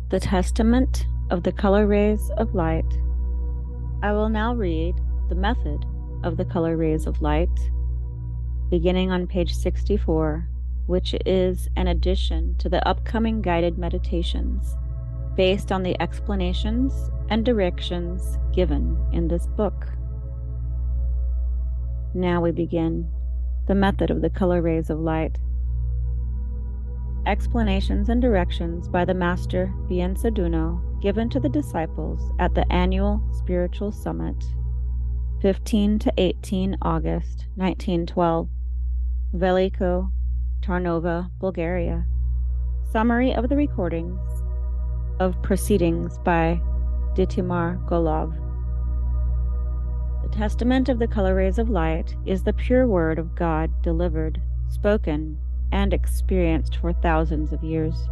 The Testament of the Color Rays of Light. I will now read the method of the color rays of light, beginning on page 64, which is an addition to the upcoming guided meditations based on the explanations and directions given in this book. Now we begin the method of the color rays of light. Explanations and directions by the Master Bien Saduno given to the disciples at the annual Spiritual Summit, 15 to 18 August 1912, Veliko Tarnova, Bulgaria. Summary of the recordings of proceedings by Ditimar Golov. The Testament of the Color Rays of Light is the pure word of God delivered, spoken, and experienced for thousands of years.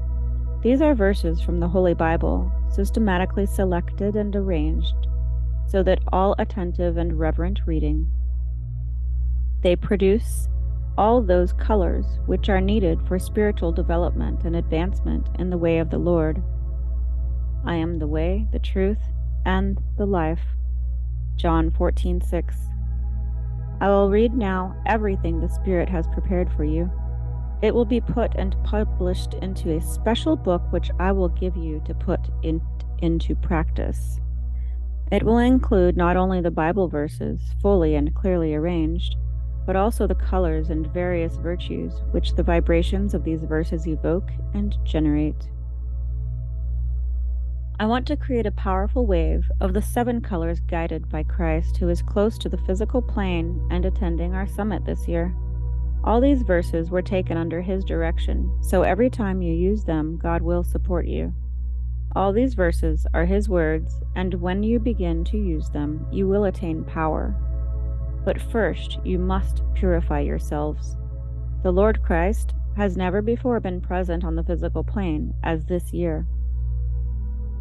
These are verses from the Holy Bible, systematically selected and arranged so that all attentive and reverent reading. They produce all those colors which are needed for spiritual development and advancement in the way of the Lord. I am the way, the truth, and the life. John 14:6. I will read now everything the Spirit has prepared for you. It will be put and published into a special book which I will give you to put into practice. It will include not only the Bible verses, fully and clearly arranged, but also the colors and various virtues which the vibrations of these verses evoke and generate. I want to create a powerful wave of the 7 colors guided by Christ, who is close to the physical plane and attending our summit this year. All these verses were taken under His direction, so every time you use them, God will support you. All these verses are His words, and when you begin to use them, you will attain power. But first, you must purify yourselves. The Lord Christ has never before been present on the physical plane as this year.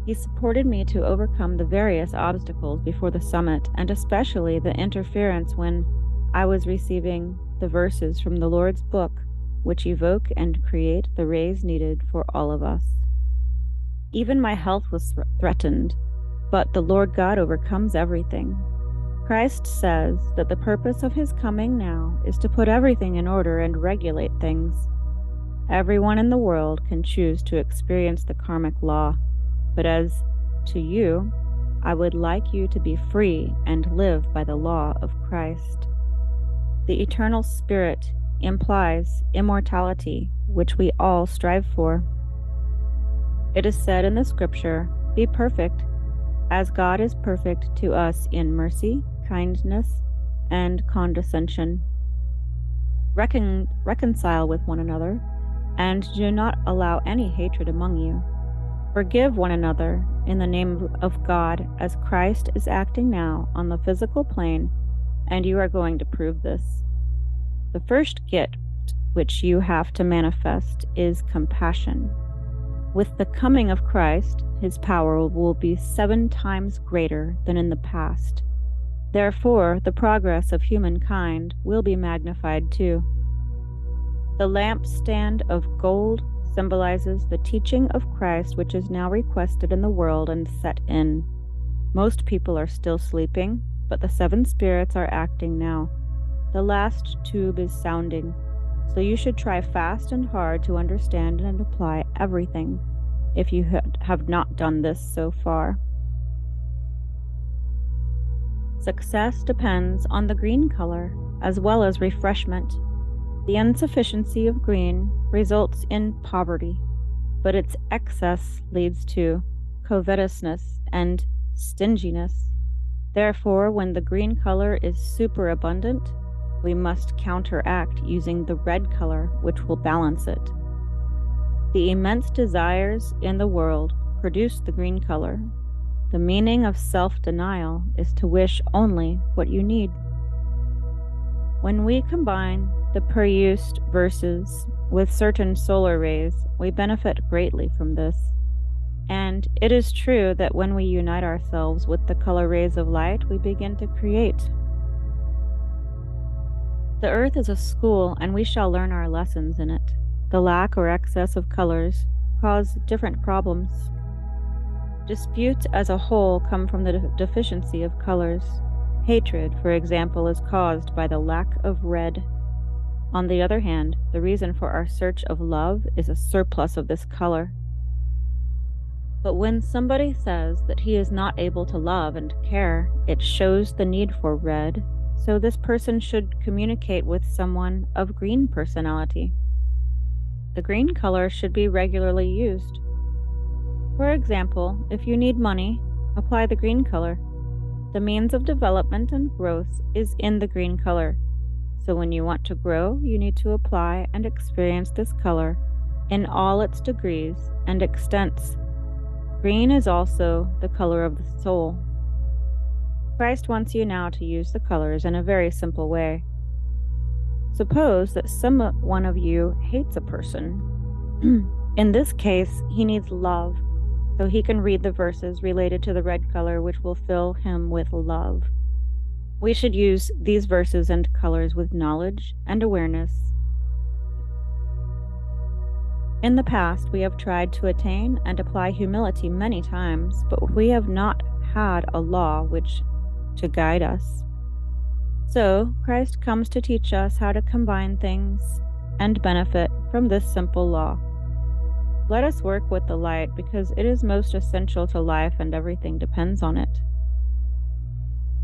He supported me to overcome the various obstacles before the summit, and especially the interference when I was receiving the verses from the Lord's book, which evoke and create the rays needed for all of us. Even my health was threatened, but the Lord God overcomes everything. Christ says that the purpose of His coming now is to put everything in order and regulate things. Everyone in the world can choose to experience the karmic law, but as to you, I would like you to be free and live by the law of Christ. The eternal spirit implies immortality, which we all strive for. It is said in the scripture, "Be perfect, as God is perfect to us in mercy, kindness, and condescension. Reconcile with one another, and do not allow any hatred among you. Forgive one another in the name of God, as Christ is acting now on the physical plane, and you are going to prove this. The first gift which you have to manifest is compassion. With the coming of Christ, His power will be 7 times greater than in the past. Therefore, the progress of humankind will be magnified too. The lampstand of gold symbolizes the teaching of Christ, which is now requested in the world and set in. Most people are still sleeping, but the 7 spirits are acting now. The last tube is sounding, so you should try fast and hard to understand and apply everything, if you have not done this so far. Success depends on the green color, as well as refreshment. The insufficiency of green results in poverty, but its excess leads to covetousness and stinginess. Therefore, when the green color is superabundant, we must counteract using the red color, which will balance it. The immense desires in the world produce the green color. The meaning of self-denial is to wish only what you need. When we combine the per-used verses with certain solar rays, we benefit greatly from this. And it is true that when we unite ourselves with the color rays of light, we begin to create. The earth is a school, and we shall learn our lessons in it. The lack or excess of colors cause different problems. Disputes as a whole come from the deficiency of colors. Hatred, for example, is caused by the lack of red. On the other hand, the reason for our search of love is a surplus of this color. But when somebody says that he is not able to love and care, it shows the need for red, so this person should communicate with someone of green personality. The green color should be regularly used. For example, if you need money, apply the green color. The means of development and growth is in the green color. So when you want to grow, you need to apply and experience this color in all its degrees and extents. Green is also the color of the soul. Christ wants you now to use the colors in a very simple way. Suppose that one of you hates a person. In this case, he needs love, so he can read the verses related to the red color, which will fill him with love. We should use these verses and colors with knowledge and awareness. In the past, we have tried to attain and apply humility many times, but we have not had a law to guide us. So, Christ comes to teach us how to combine things and benefit from this simple law. Let us work with the light because it is most essential to life and everything depends on it.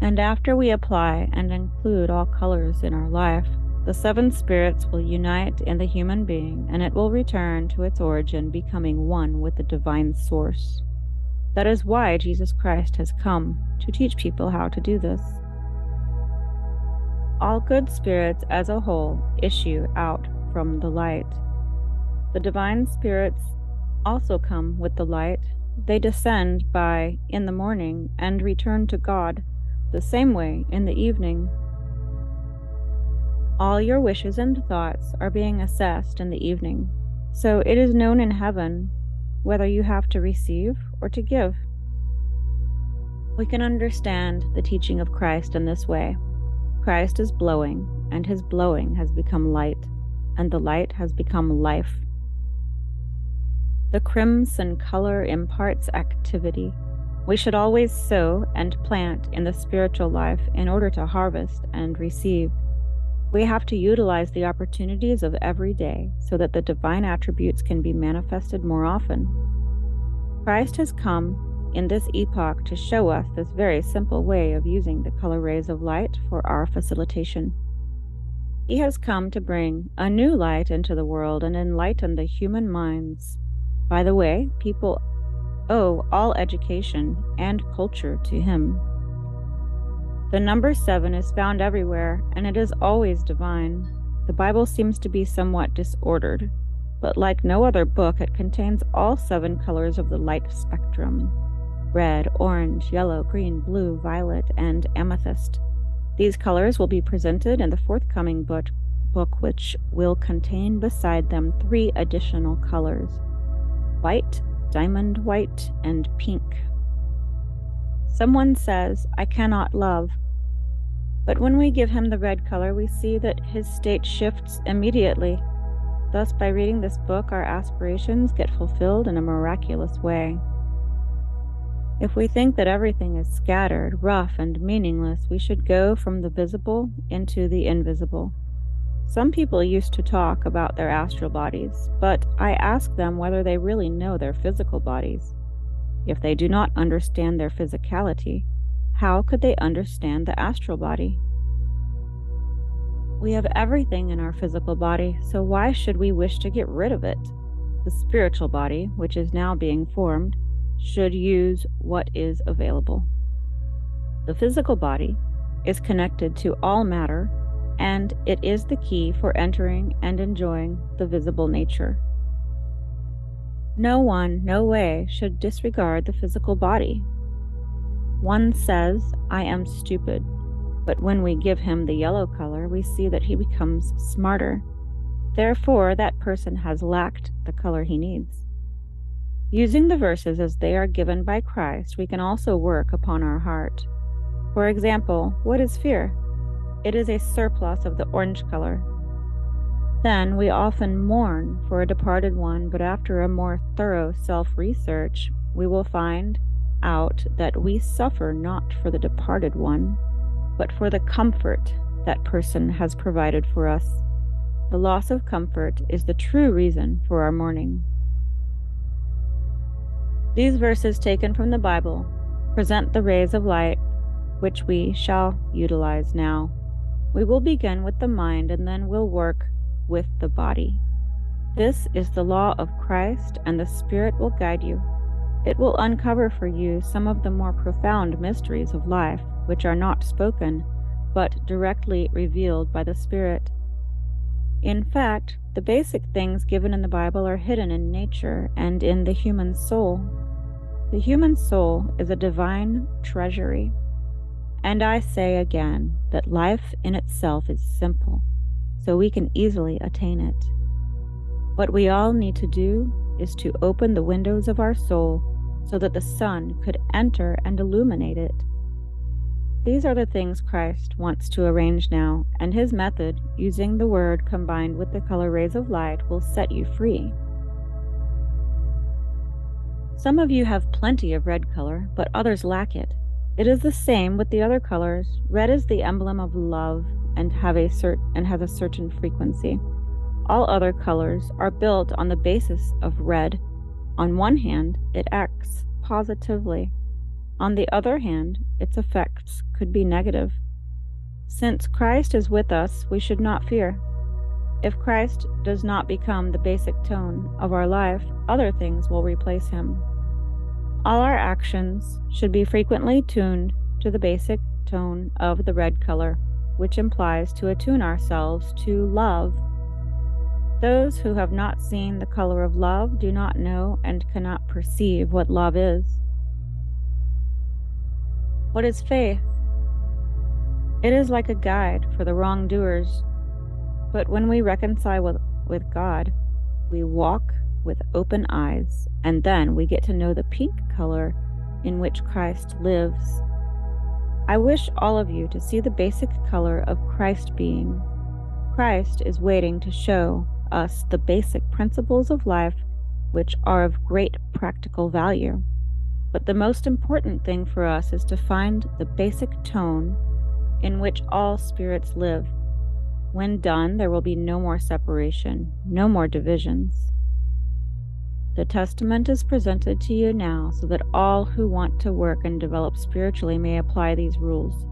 And after we apply and include all colors in our life, the seven spirits will unite in the human being and it will return to its origin, becoming one with the divine source. That is why Jesus Christ has come, to teach people how to do this. All good spirits as a whole issue out from the light. The divine spirits also come with the light. They descend in the morning and return to God the same way in the evening. All your wishes and thoughts are being assessed in the evening, so it is known in heaven whether you have to receive or to give. We can understand the teaching of Christ in this way. Christ is blowing, and his blowing has become light, and the light has become life. The crimson color imparts activity. We should always sow and plant in the spiritual life in order to harvest and receive. We have to utilize the opportunities of every day so that the divine attributes can be manifested more often. Christ has come in this epoch to show us this very simple way of using the color rays of light for our facilitation. He has come to bring a new light into the world and enlighten the human minds. By the way, people owe all education and culture to him. The number 7 is found everywhere, and it is always divine. The Bible seems to be somewhat disordered, but like no other book, it contains all 7 colors of the light spectrum: red, orange, yellow, green, blue, violet, and amethyst. These colors will be presented in the forthcoming book, which will contain beside them 3 additional colors: white, diamond white, and pink. Someone says, "I cannot love." But when we give him the red color, we see that his state shifts immediately. Thus, by reading this book, our aspirations get fulfilled in a miraculous way. If we think that everything is scattered, rough, and meaningless, we should go from the visible into the invisible. Some people used to talk about their astral bodies, but I ask them whether they really know their physical bodies. If they do not understand their physicality, how could they understand the astral body? We have everything in our physical body, so why should we wish to get rid of it? The spiritual body, which is now being formed, should use what is available. The physical body is connected to all matter, and it is the key for entering and enjoying the visible nature. No one, no way, should disregard the physical body. One says, "I am stupid," but when we give him the yellow color, we see that he becomes smarter. Therefore, that person has lacked the color he needs. Using the verses as they are given by Christ, we can also work upon our heart. For example, what is fear? It is a surplus of the orange color. Then we often mourn for a departed one, but after a more thorough self-research, we will find out that we suffer not for the departed one, but for the comfort that person has provided for us. The loss of comfort is the true reason for our mourning. These verses taken from the Bible present the rays of light which we shall utilize now. We will begin with the mind and then we'll work with the body. This is the law of Christ, and the Spirit will guide you. It will uncover for you some of the more profound mysteries of life, which are not spoken, but directly revealed by the Spirit. In fact, the basic things given in the Bible are hidden in nature and in the human soul. The human soul is a divine treasury. And I say again that life in itself is simple, so we can easily attain it. What we all need to do is to open the windows of our soul so that the sun could enter and illuminate it. These are the things Christ wants to arrange now, and his method, using the word combined with the color rays of light, will set you free. Some of you have plenty of red color, but others lack it. It is the same with the other colors. Red is the emblem of love and has a certain frequency. All other colors are built on the basis of red. On one hand, it acts positively. On the other hand, its effects could be negative. Since Christ is with us, we should not fear. If Christ does not become the basic tone of our life, other things will replace him. All our actions should be frequently tuned to the basic tone of the red color, which implies to attune ourselves to love. Those who have not seen the color of love do not know and cannot perceive what love is. What is faith? It is like a guide for the wrongdoers, but when we reconcile with God, we walk with open eyes, and then we get to know the pink color in which Christ lives. I wish all of you to see the basic color of Christ being. Christ is waiting to show us the basic principles of life, which are of great practical value. But the most important thing for us is to find the basic tone in which all spirits live. When done, there will be no more separation, no more divisions. The Testament is presented to you now so that all who want to work and develop spiritually may apply these rules.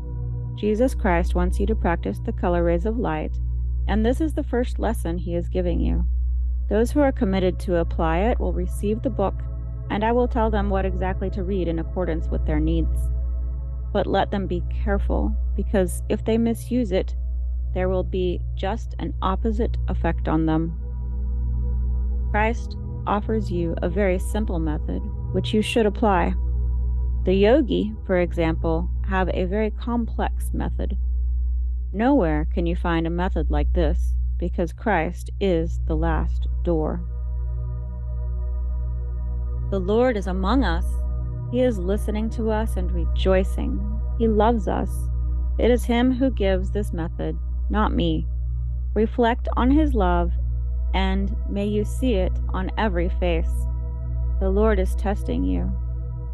Jesus Christ wants you to practice the color rays of light, and this is the first lesson he is giving you. Those who are committed to apply it will receive the book, and I will tell them what exactly to read in accordance with their needs. But let them be careful, because if they misuse it, there will be just an opposite effect on them. Christ offers you a very simple method, which you should apply. The yogi, for example, have a very complex method. Nowhere can you find a method like this, because Christ is the last door. The Lord is among us. He is listening to us and rejoicing. He loves us. It is him who gives this method, not me. Reflect on his love, and may you see it on every face. The Lord is testing you.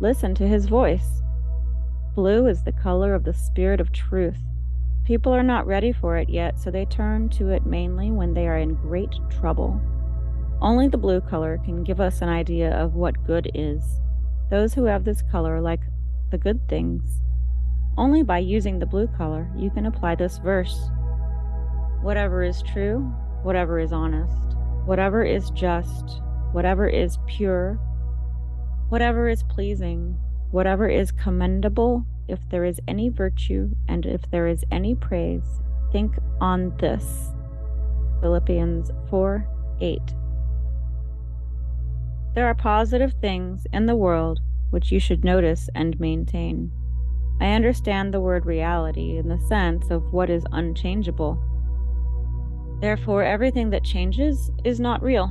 Listen to his voice. Blue is the color of the Spirit of truth. People are not ready for it yet, so they turn to it mainly when they are in great trouble. Only the blue color can give us an idea of what good is. Those who have this color like the good things. Only by using the blue color you can apply this verse. Whatever is true, whatever is honest, whatever is just, whatever is pure, whatever is pleasing, whatever is commendable, if there is any virtue and if there is any praise, think on this. Philippians 4:8. There are positive things in the world which you should notice and maintain. I understand the word reality in the sense of what is unchangeable. Therefore, everything that changes is not real.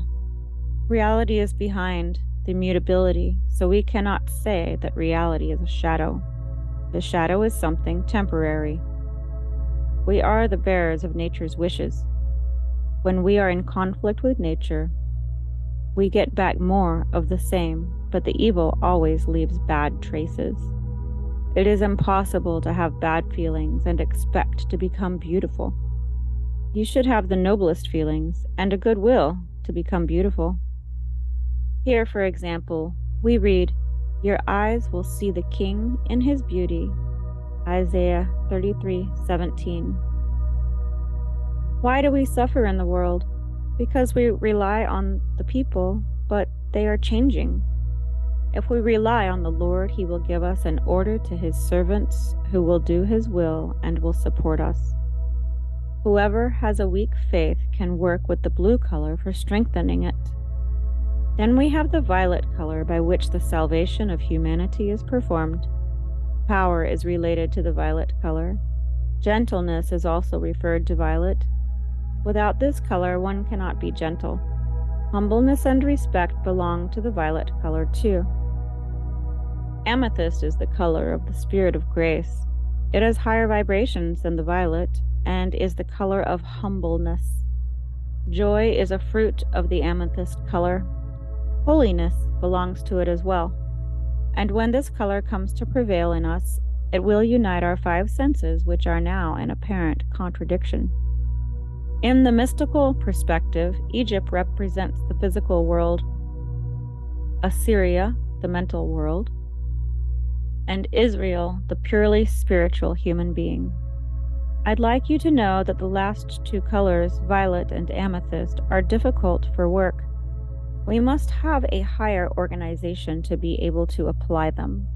Reality is behind the mutability, so we cannot say that reality is a shadow. The shadow is something temporary. We are the bearers of nature's wishes. When we are in conflict with nature, We get back more of the same, but the evil always leaves bad traces. It is impossible to have bad feelings and expect to become beautiful. You should have the noblest feelings and a good will to become beautiful. Here, for example, we read, "Your eyes will see the King in his beauty," Isaiah 33:17. Why do we suffer in the world? Because we rely on the people, but they are changing. If we rely on the Lord, he will give us an order to his servants who will do his will and will support us. Whoever has a weak faith can work with the blue color for strengthening it. Then we have the violet color by which the salvation of humanity is performed. Power is related to the violet color. Gentleness is also referred to violet. Without this color, one cannot be gentle. Humbleness and respect belong to the violet color too. Amethyst is the color of the spirit of grace. It has higher vibrations than the violet and is the color of humbleness. Joy is a fruit of the amethyst color. Holiness belongs to it as well. And when this color comes to prevail in us, it will unite our five senses, which are now in apparent contradiction. In the mystical perspective, Egypt represents the physical world, Assyria, the mental world, and Israel, the purely spiritual human being. I'd like you to know that the last two colors, violet and amethyst, are difficult for work. We must have a higher organization to be able to apply them.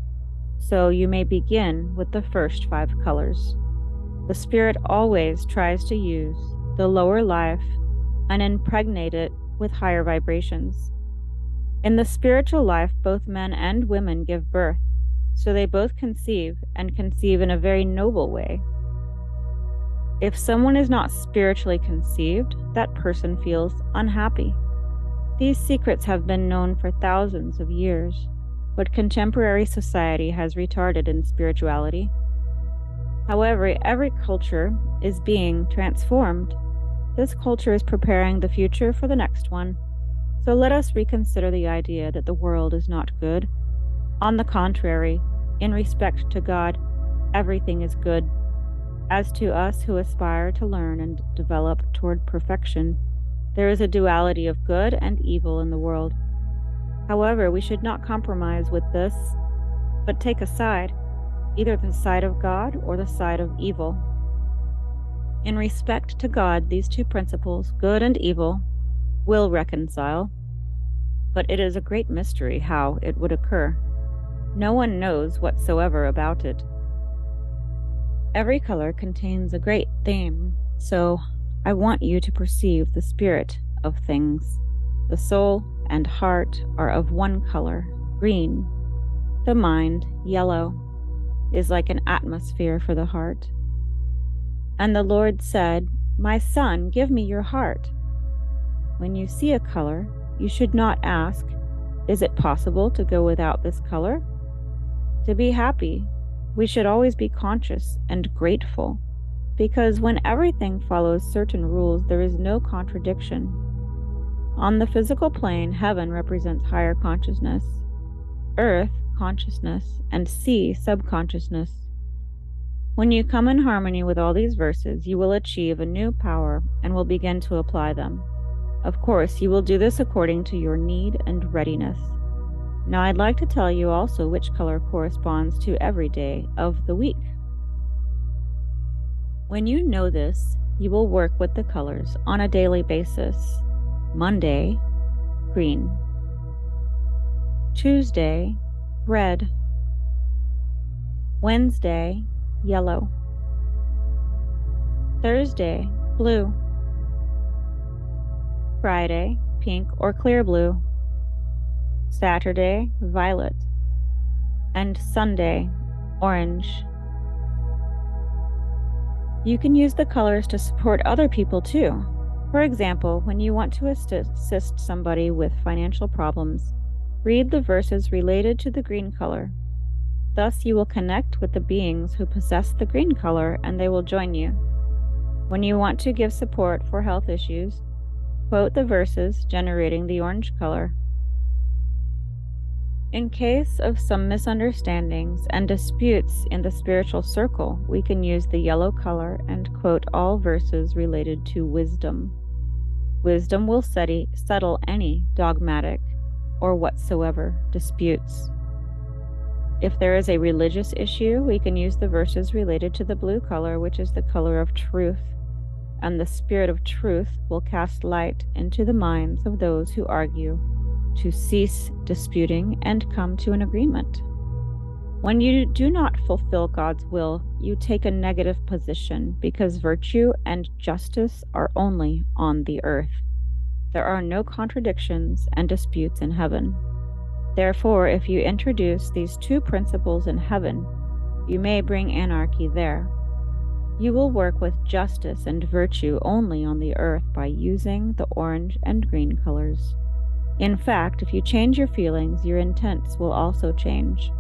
So you may begin with the first five colors. The Spirit always tries to use the lower life and impregnate it with higher vibrations. In the spiritual life, both men and women give birth, so they both conceive and conceive in a very noble way. If someone is not spiritually conceived, that person feels unhappy. These secrets have been known for thousands of years, but contemporary society has retarded in spirituality. However, every culture is being transformed. This culture is preparing the future for the next one. So let us reconsider the idea that the world is not good. On the contrary, in respect to God, everything is good. As to us who aspire to learn and develop toward perfection, there is a duality of good and evil in the world. However, we should not compromise with this, but take a side, either the side of God or the side of evil. In respect to God, these two principles, good and evil, will reconcile, but it is a great mystery how it would occur. No one knows whatsoever about it. Every color contains a great theme, so I want you to perceive the spirit of things. The soul and heart are of one color, green. The mind, yellow, is like an atmosphere for the heart. And the Lord said, "My son, give me your heart." When you see a color, you should not ask, "Is it possible to go without this color?" To be happy, we should always be conscious and grateful, because when everything follows certain rules, there is no contradiction. On the physical plane, heaven represents higher consciousness, earth, consciousness, and sea, subconsciousness. When you come in harmony with all these verses, you will achieve a new power and will begin to apply them. Of course, you will do this according to your need and readiness. Now, I'd like to tell you also which color corresponds to every day of the week. When you know this, you will work with the colors on a daily basis. Monday, green. Tuesday, red. Wednesday, yellow. Thursday, blue. Friday, pink or clear blue. Saturday, violet. And Sunday, orange. You can use the colors to support other people too. For example, when you want to assist somebody with financial problems, read the verses related to the green color. Thus you will connect with the beings who possess the green color and they will join you. When you want to give support for health issues, Quote the verses generating the orange color. In case of some misunderstandings and disputes in the spiritual circle, we can use the yellow color and quote all verses related to wisdom. Wisdom will settle any dogmatic or whatsoever disputes. If there is a religious issue, we can use the verses related to the blue color, which is the color of truth, and the Spirit of truth will cast light into the minds of those who argue to cease disputing and come to an agreement. When you do not fulfill God's will, you take a negative position because virtue and justice are only on the earth. There are no contradictions and disputes in heaven. Therefore, if you introduce these two principles in heaven, you may bring anarchy there. You will work with justice and virtue only on the earth by using the orange and green colors. In fact, if you change your feelings, your intents will also change.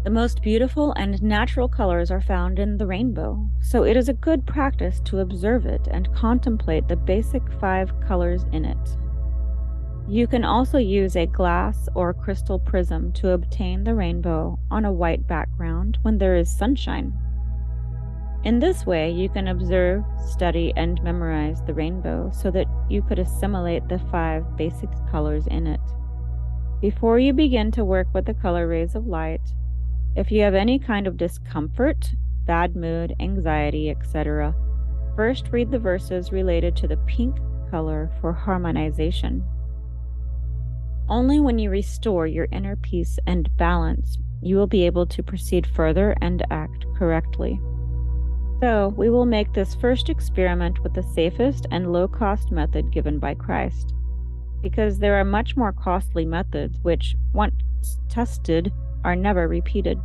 The most beautiful and natural colors are found in the rainbow, so it is a good practice to observe it and contemplate the basic 5 colors in it. You can also use a glass or crystal prism to obtain the rainbow on a white background when there is sunshine. In this way, you can observe, study, and memorize the rainbow so that you could assimilate the 5 basic colors in it. Before you begin to work with the color rays of light, if you have any kind of discomfort, bad mood, anxiety, etc., first read the verses related to the pink color for harmonization. Only when you restore your inner peace and balance, you will be able to proceed further and act correctly. So, we will make this first experiment with the safest and low-cost method given by Christ, because there are much more costly methods which, once tested, are never repeated.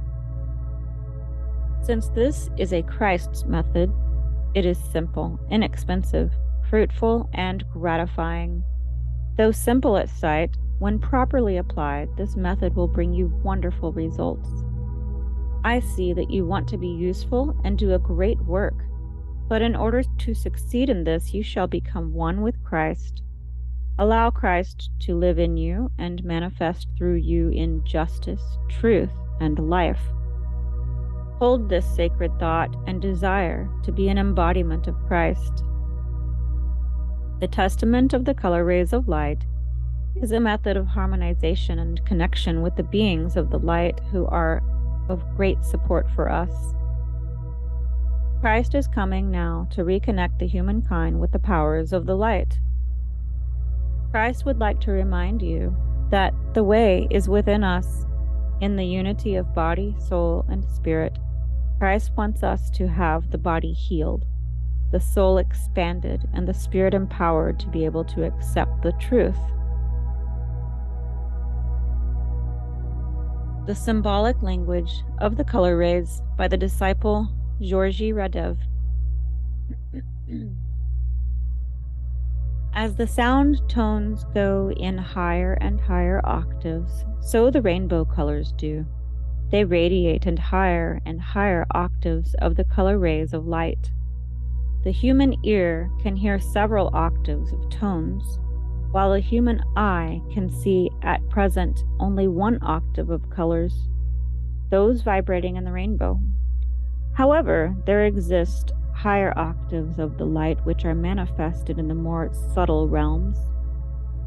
Since this is a Christ's method, it is simple, inexpensive, fruitful, and gratifying. Though simple at sight, when properly applied, this method will bring you wonderful results. I see that you want to be useful and do a great work, but in order to succeed in this, you shall become one with Christ. Allow Christ to live in you and manifest through you in justice, truth, and life. Hold this sacred thought and desire to be an embodiment of Christ. The testament of the color rays of light is a method of harmonization and connection with the beings of the light who are of great support for us. Christ is coming now to reconnect the humankind with the powers of the light. Christ would like to remind you that the way is within us in the unity of body, soul, and spirit. Christ wants us to have the body healed, the soul expanded, and the spirit empowered to be able to accept the truth. The symbolic language of the color rays by the disciple Georgi Radev. As the sound tones go in higher and higher octaves, so the rainbow colors do. They radiate in higher and higher octaves of the color rays of light. The human ear can hear several octaves of tones, while a human eye can see at present only 1 octave of colors, those vibrating in the rainbow. However, there exist higher octaves of the light which are manifested in the more subtle realms.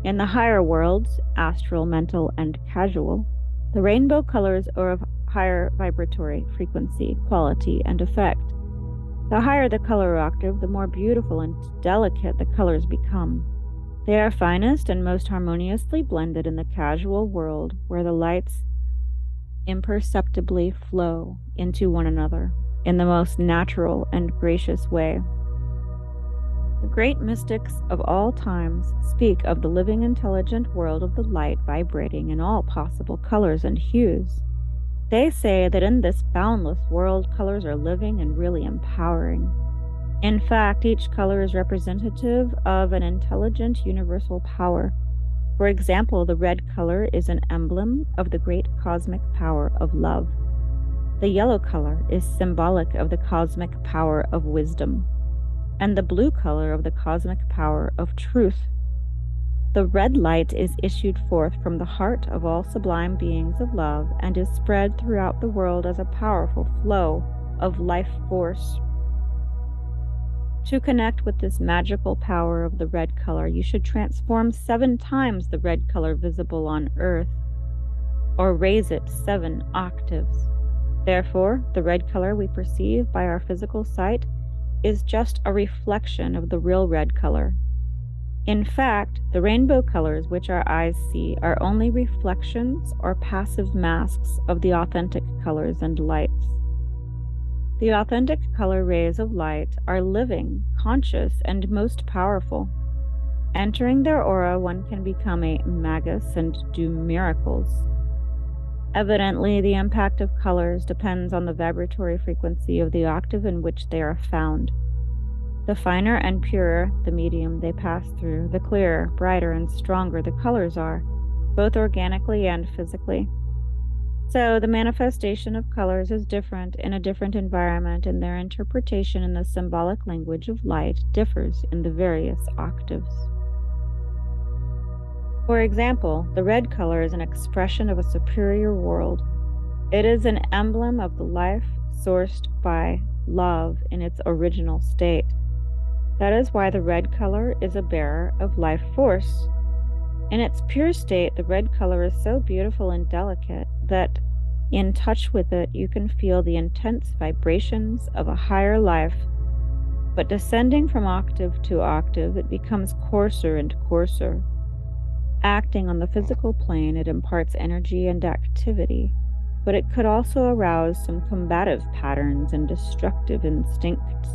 In the higher worlds, astral, mental, and casual, the rainbow colors are of higher vibratory frequency, quality, and effect. The higher the color octave, the more beautiful and delicate the colors become. They are finest and most harmoniously blended in the casual world, where the lights imperceptibly flow into one another in the most natural and gracious way. The great mystics of all times speak of the living, intelligent world of the light vibrating in all possible colors and hues. They say that in this boundless world, colors are living and really empowering. In fact, each color is representative of an intelligent universal power. For example, the red color is an emblem of the great cosmic power of love. The yellow color is symbolic of the cosmic power of wisdom. and the blue color of the cosmic power of truth. The red light is issued forth from the heart of all sublime beings of love and is spread throughout the world as a powerful flow of life force. To connect with this magical power of the red color, you should transform 7 times the red color visible on Earth, or raise it 7 octaves. Therefore, the red color we perceive by our physical sight is just a reflection of the real red color. In fact, the rainbow colors which our eyes see are only reflections or passive masks of the authentic colors and lights. The authentic color rays of light are living, conscious, and most powerful. Entering their aura, one can become a magus and do miracles. Evidently, the impact of colors depends on the vibratory frequency of the octave in which they are found. The finer and purer the medium they pass through, the clearer, brighter, and stronger the colors are, both organically and physically. So, the manifestation of colors is different in a different environment, and their interpretation in the symbolic language of light differs in the various octaves. For example, the red color is an expression of a superior world. It is an emblem of the life sourced by love in its original state. That is why the red color is a bearer of life force. In its pure state, the red color is so beautiful and delicate that in touch with it, you can feel the intense vibrations of a higher life. But descending from octave to octave, it becomes coarser and coarser. Acting on the physical plane, it imparts energy and activity, but it could also arouse some combative patterns and destructive instincts.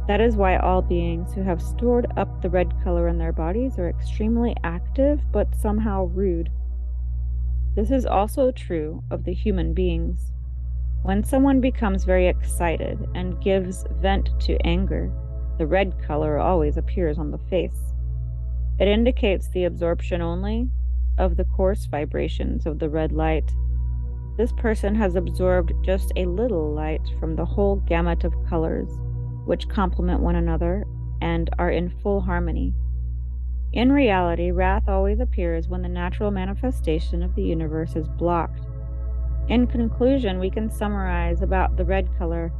That is why all beings who have stored up the red color in their bodies are extremely active, but somehow rude. This is also true of the human beings. When someone becomes very excited and gives vent to anger, the red color always appears on the face. It indicates the absorption only of the coarse vibrations of the red light. This person has absorbed just a little light from the whole gamut of colors, which complement one another and are in full harmony. In reality, wrath always appears when the natural manifestation of the universe is blocked. In conclusion, we can summarize about the red color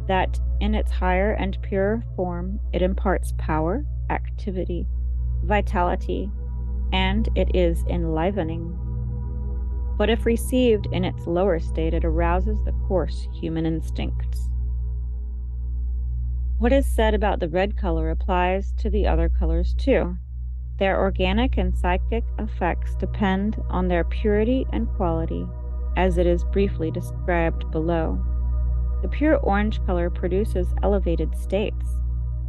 that in its higher and purer form, it imparts power, activity, vitality, and it is enlivening. But if received in its lower state, it arouses the coarse human instincts. What is said about the red color applies to the other colors too. Their organic and psychic effects depend on their purity and quality, as it is briefly described below. The pure orange color produces elevated states,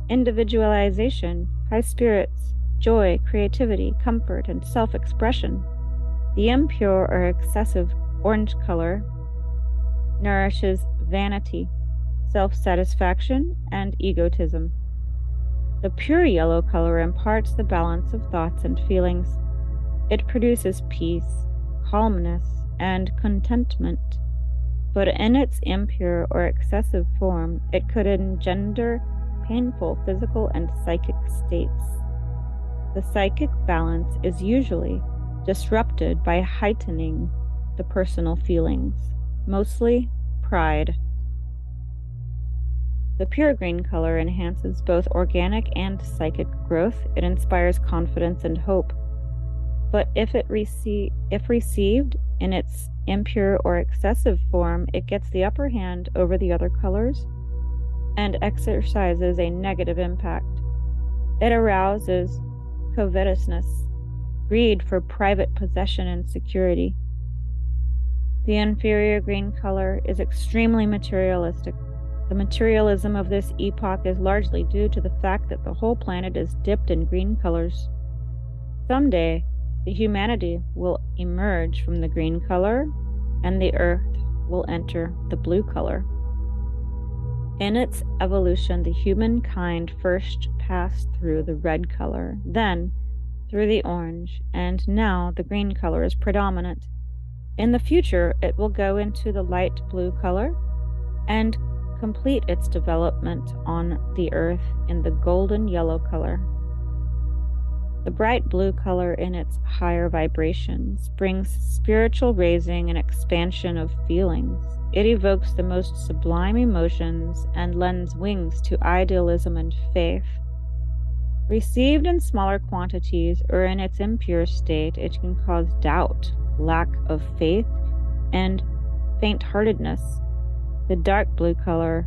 individualization, high spirits, joy, creativity, comfort, and self-expression. The impure or excessive orange color nourishes vanity, self-satisfaction, and egotism. The pure yellow color imparts the balance of thoughts and feelings. It produces peace, calmness, and contentment. But in its impure or excessive form, it could engender painful physical and psychic states. The psychic balance is usually disrupted by heightening the personal feelings, mostly pride. The pure green color enhances both organic and psychic growth. It inspires confidence and hope. But if received in its impure or excessive form, it gets the upper hand over the other colors and exercises a negative impact. It arouses covetousness, greed for private possession and security. The inferior green color is extremely materialistic. The materialism of this epoch is largely due to the fact that the whole planet is dipped in green colors. Someday, the humanity will emerge from the green color, and the earth will enter the blue color. In its evolution, the humankind first passed through the red color, then through the orange, and now the green color is predominant. In the future, it will go into the light blue color and complete its development on the earth in the golden yellow color. The bright blue color in its higher vibrations brings spiritual raising and expansion of feelings. It evokes the most sublime emotions and lends wings to idealism and faith. Received in smaller quantities or in its impure state, it can cause doubt, lack of faith, and faint-heartedness. The dark blue color,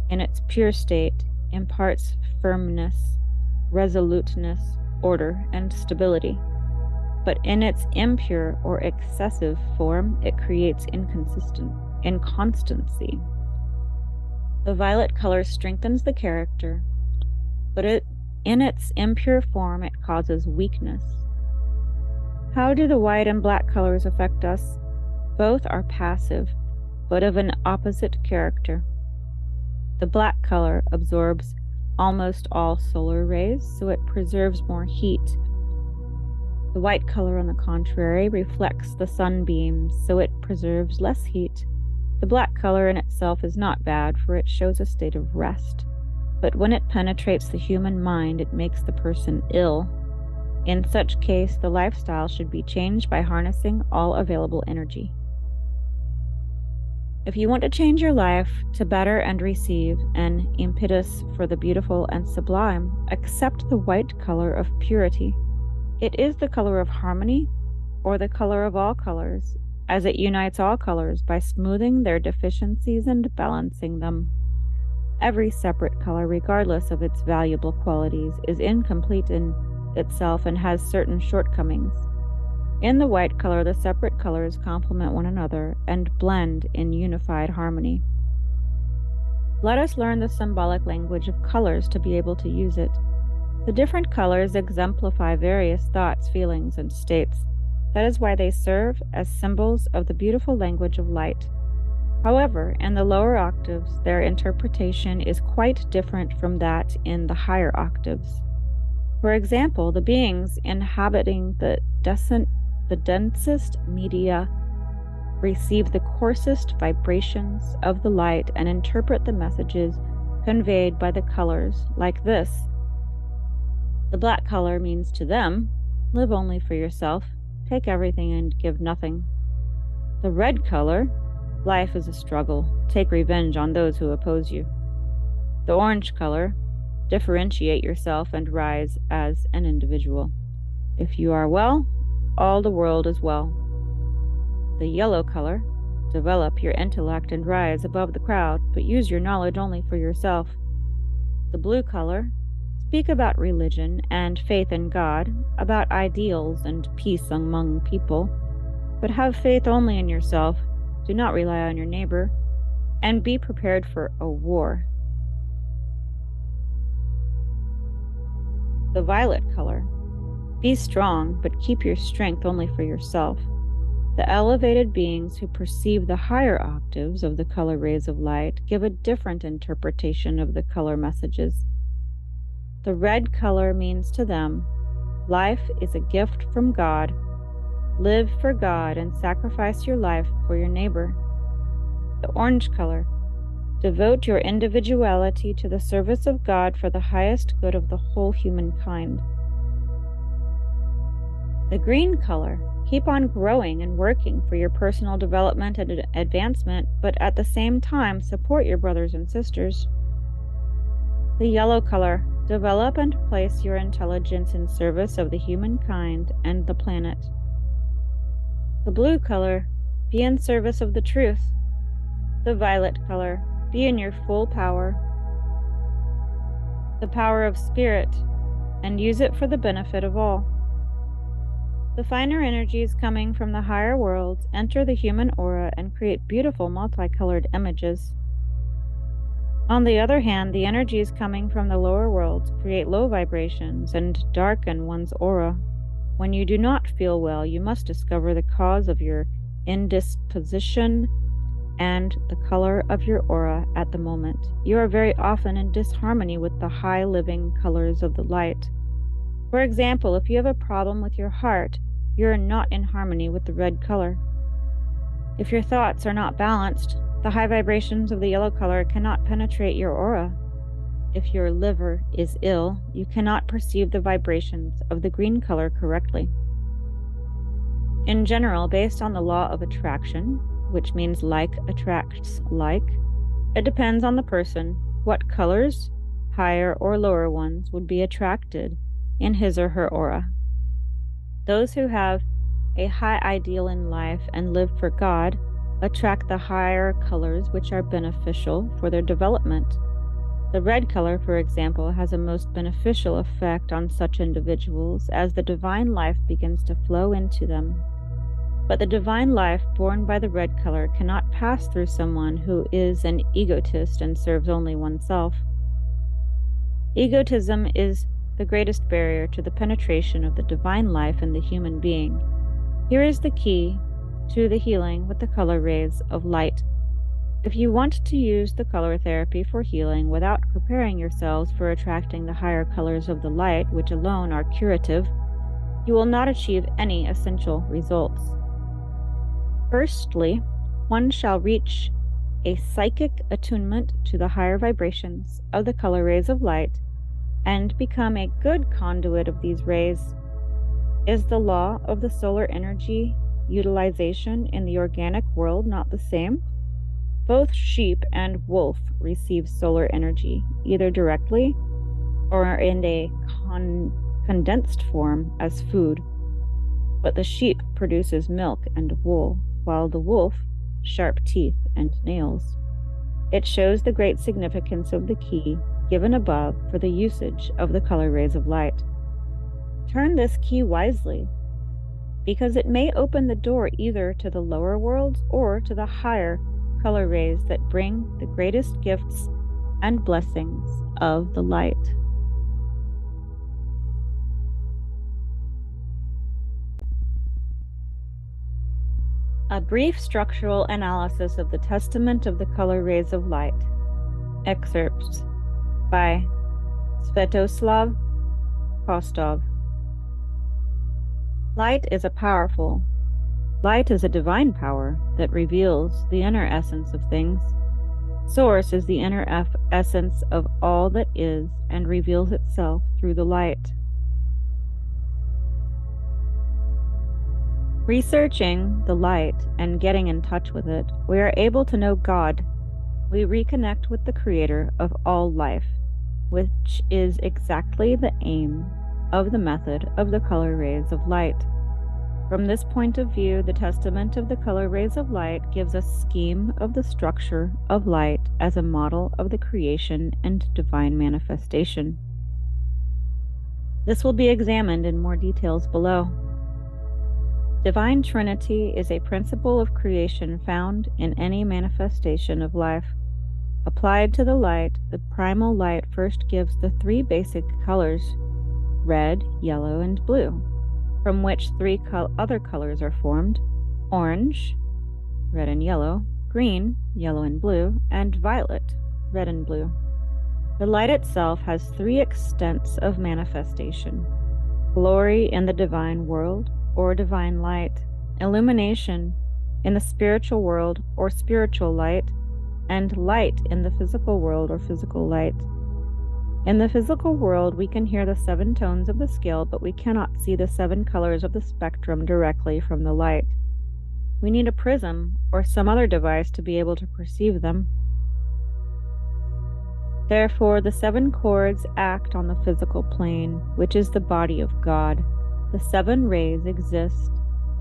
in its pure state, imparts firmness, resoluteness, order, and stability. But in its impure or excessive form, it creates inconstancy. The violet color strengthens the character, but in its impure form, it causes weakness. How do the white and black colors affect us? Both are passive, but of an opposite character. The black color absorbs almost all solar rays, so it preserves more heat. The white color, on the contrary, reflects the sunbeams, so it preserves less heat. The black color in itself is not bad, for it shows a state of rest. But when it penetrates the human mind, it makes the person ill. In such case, the lifestyle should be changed by harnessing all available energy. If you want to change your life to better and receive an impetus for the beautiful and sublime, accept the white color of purity. It is the color of harmony, or the color of all colors, as it unites all colors by smoothing their deficiencies and balancing them. Every separate color, regardless of its valuable qualities, is incomplete in itself and has certain shortcomings. In the white color, the separate colors complement one another and blend in unified harmony. Let us learn the symbolic language of colors to be able to use it. The different colors exemplify various thoughts, feelings, and states. That is why they serve as symbols of the beautiful language of light. However, in the lower octaves, their interpretation is quite different from that in the higher octaves. For example, the beings inhabiting the densest media receive the coarsest vibrations of the light and interpret the messages conveyed by the colors like this. The black color means to them, live only for yourself, take everything and give nothing. The red color, life is a struggle, take revenge on those who oppose you. The orange color, differentiate yourself and rise as an individual. If you are well, all the world is well. The yellow color, develop your intellect and rise above the crowd, but use your knowledge only for yourself. The blue color, speak about religion and faith in God, about ideals and peace among people, but have faith only in yourself, do not rely on your neighbor, and be prepared for a war. The violet color, be strong, but keep your strength only for yourself. The elevated beings who perceive the higher octaves of the color rays of light give a different interpretation of the color messages. The red color means to them, life is a gift from God. Live for God and sacrifice your life for your neighbor. The orange color, devote your individuality to the service of God for the highest good of the whole humankind. The green color, keep on growing and working for your personal development and advancement, but at the same time support your brothers and sisters. The yellow color, develop and place your intelligence in service of the humankind and the planet. The blue color, be in service of the truth. The violet color, be in your full power, the power of spirit, and use it for the benefit of all. The finer energies coming from the higher worlds enter the human aura and create beautiful multicolored images. On the other hand, the energies coming from the lower worlds create low vibrations and darken one's aura. When you do not feel well, you must discover the cause of your indisposition and the color of your aura at the moment. You are very often in disharmony with the high living colors of the light. For example, if you have a problem with your heart, you are not in harmony with the red color. If your thoughts are not balanced, the high vibrations of the yellow color cannot penetrate your aura. If your liver is ill, you cannot perceive the vibrations of the green color correctly. In general, based on the law of attraction, which means like attracts like, it depends on the person what colors, higher or lower ones, would be attracted in his or her aura. Those who have a high ideal in life and live for God attract the higher colors which are beneficial for their development. The red color, for example, has a most beneficial effect on such individuals as the divine life begins to flow into them. But the divine life born by the red color cannot pass through someone who is an egotist and serves only oneself. Egotism is the greatest barrier to the penetration of the divine life in the human being. Here is the key to the healing with the color rays of light. If you want to use the color therapy for healing without preparing yourselves for attracting the higher colors of the light, which alone are curative, you will not achieve any essential results. Firstly, one shall reach a psychic attunement to the higher vibrations of the color rays of light and become a good conduit of these rays. Is the law of the solar energy utilization in the organic world not the same? Both sheep and wolf receive solar energy, either directly or in a condensed form as food. But the sheep produces milk and wool, while the wolf, sharp teeth and nails. It shows the great significance of the key given above for the usage of the color rays of light. Turn this key wisely, because it may open the door either to the lower worlds or to the higher color rays that bring the greatest gifts and blessings of the light. A brief structural analysis of the Testament of the Color Rays of Light. Excerpts by Svetoslav Kostov. Light is a divine power that reveals the inner essence of things. Source is the inner essence of all that is and reveals itself through the light. Researching the light and getting in touch with it, we are able to know God. We reconnect with the creator of all life, which is exactly the aim of the method of the color rays of light. From this point of view, the Testament of the Color Rays of Light gives a scheme of the structure of light as a model of the creation and divine manifestation. This will be examined in more details below. Divine Trinity is a principle of creation found in any manifestation of life. Applied to the light, the primal light first gives the three basic colors, red, yellow, and blue, from which three other colors are formed: orange, red and yellow, green, yellow and blue, and violet, red and blue. The light itself has three extents of manifestation: glory in the divine world, or divine light, illumination in the spiritual world, or spiritual light, and light in the physical world, or physical light. In the physical world, we can hear the 7 tones of the scale, but we cannot see the 7 colors of the spectrum directly from the light. We need a prism or some other device to be able to perceive them. Therefore, the 7 chords act on the physical plane, which is the body of God. The 7 rays exist